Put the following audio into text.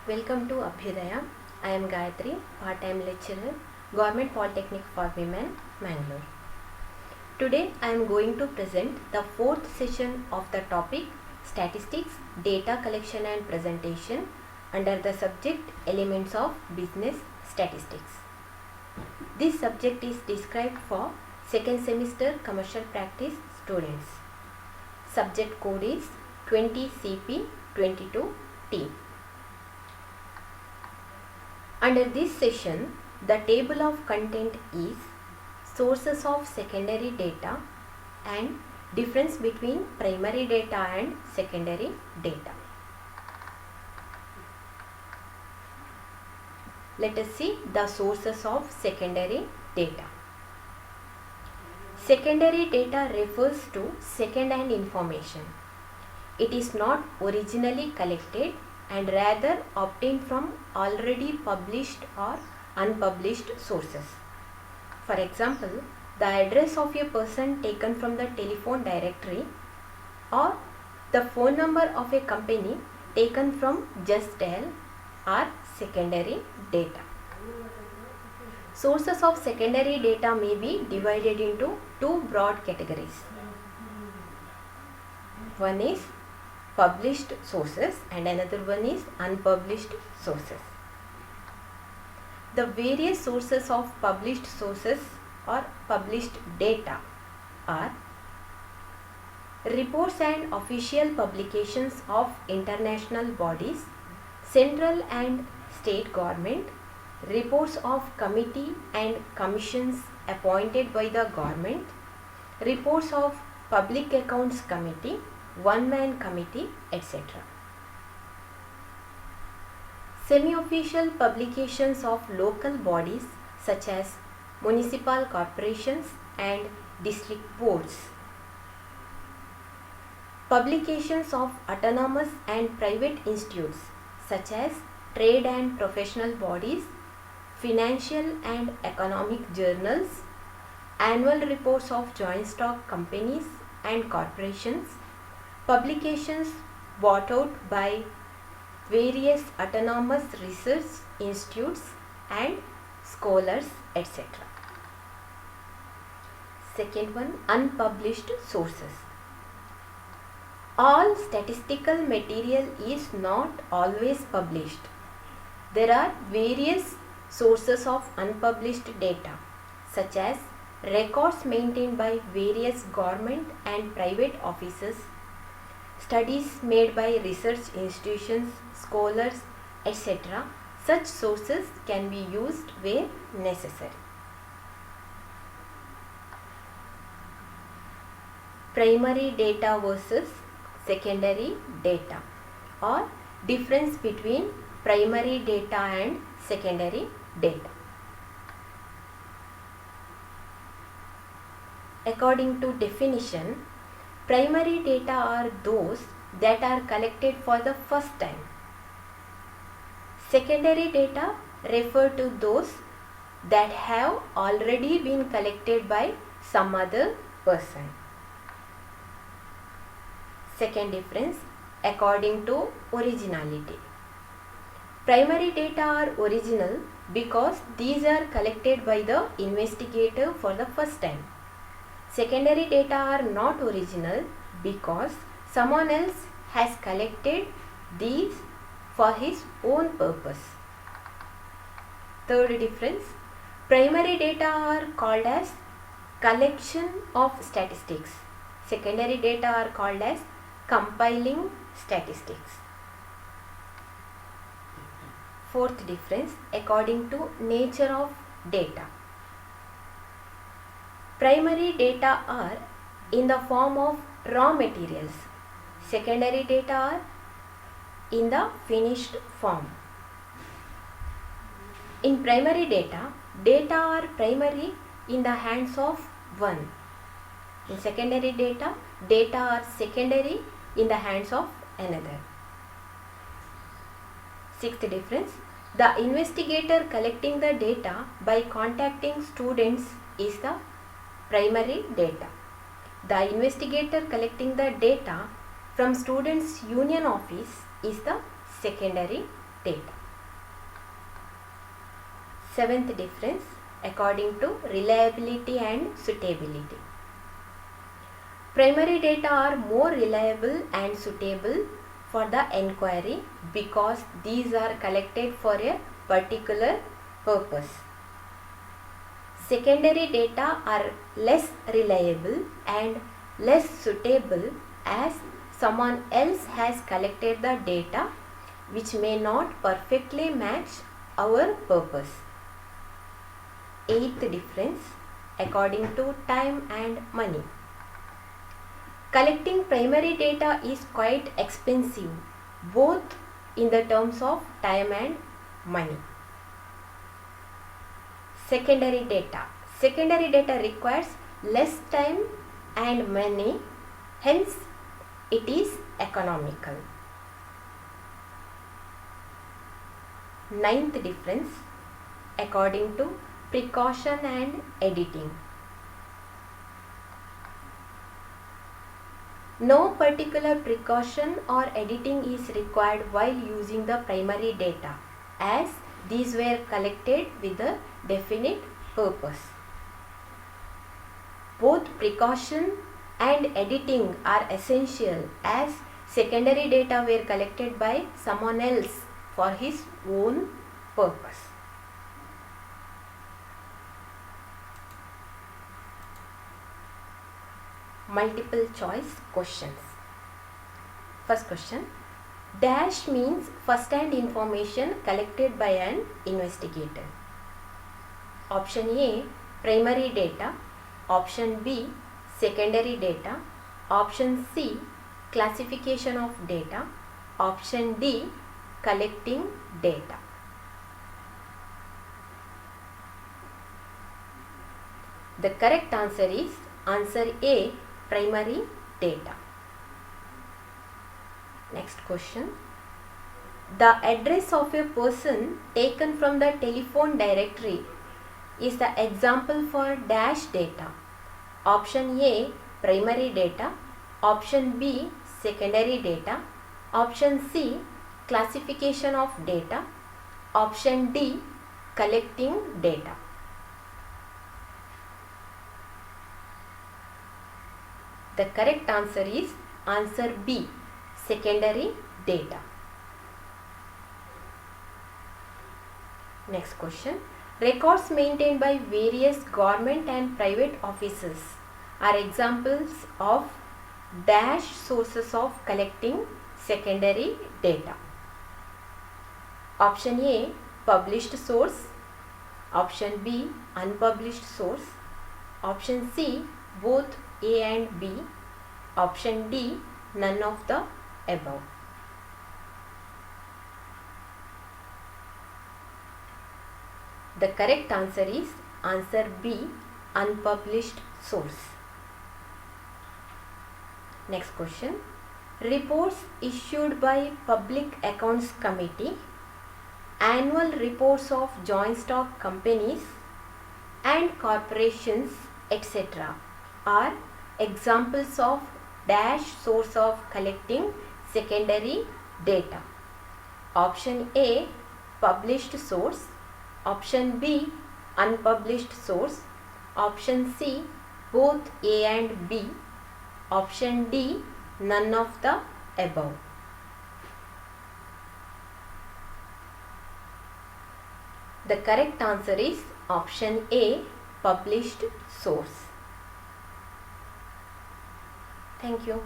Welcome to Abhyudaya. I am Gayatri, part-time lecturer, Government Polytechnic for Women, Mangalore. Today I am going to present the fourth session of the topic Statistics, Data Collection and Presentation under the subject Elements of Business Statistics. This subject is described for second semester commercial practice students. Subject code is 20CP22T. Under this session, the table of content is sources of secondary data and difference between primary data and secondary data. Let us see the sources of secondary data. Secondary data refers to second-hand information. It is not originally collected and rather obtained from already published or unpublished sources. For example, the address of a person taken from the telephone directory or the phone number of a company taken from Just Dial are secondary data. Sources of secondary data may be divided into two broad categories. One is published sources and another one is unpublished sources. The various sources of published sources or published data are reports and official publications of international bodies, central and state government, reports of committee and commissions appointed by the government, reports of public accounts committee, one-man committee, etc. Semi-official publications of local bodies such as municipal corporations and district boards. Publications of autonomous and private institutes such as trade and professional bodies, financial and economic journals, annual reports of joint stock companies and corporations, publications bought out by various autonomous research institutes and scholars, etc. Second one, unpublished sources. All statistical material is not always published. There are various sources of unpublished data, such as records maintained by various government and private offices, studies made by research institutions, scholars, etc. Such sources can be used where necessary. Primary data versus secondary data, or difference between primary data and secondary data. According to definition, primary data are those that are collected for the first time. Secondary data refer to those that have already been collected by some other person. Second difference, according to originality. Primary data are original because these are collected by the investigator for the first time. Secondary data are not original because someone else has collected these for his own purpose. Third difference, primary data are called as collection of statistics. Secondary data are called as compiling statistics. Fourth difference, according to nature of data. Primary data are in the form of raw materials. Secondary data are in the finished form. In primary data, data are primary in the hands of one. In secondary data, data are secondary in the hands of another. Sixth difference, the investigator collecting the data by contacting students is the primary data. The investigator collecting the data from students' union office is the secondary data. Seventh difference, according to reliability and suitability. Primary data are more reliable and suitable for the enquiry because these are collected for a particular purpose. Secondary data are less reliable and less suitable as someone else has collected the data which may not perfectly match our purpose. Eighth difference, according to time and money. Collecting primary data is quite expensive, both in the terms of time and money. Secondary data. Secondary data requires less time and money, hence it is economical. Ninth difference, according to precaution and editing. No particular precaution or editing is required while using the primary data, as these were collected with a definite purpose. Both precaution and editing are essential as secondary data were collected by someone else for his own purpose. Multiple choice questions. First question, dash means first hand information collected by an investigator. Option A, primary data. Option B, secondary data. Option C, classification of data. Option D, collecting data. The correct answer is answer A, primary data. Next question. The address of a person taken from the telephone directory is the example for dash data. Option A, primary data. Option B, secondary data. Option C, classification of data. Option D, collecting data. The correct answer is answer B, secondary data. Next question. Records maintained by various government and private offices are examples of dash sources of collecting secondary data. Option A, published source. Option B, unpublished source. Option C, both A and B. Option D, none of the above. The correct answer is answer B, unpublished source. Next question. Reports issued by Public Accounts Committee, annual reports of joint stock companies and corporations, etc. are examples of dash source of collecting secondary data. Option A, published source. Option B, unpublished source. Option C, both A and B. Option D, none of the above. The correct answer is option A, published source. Thank you.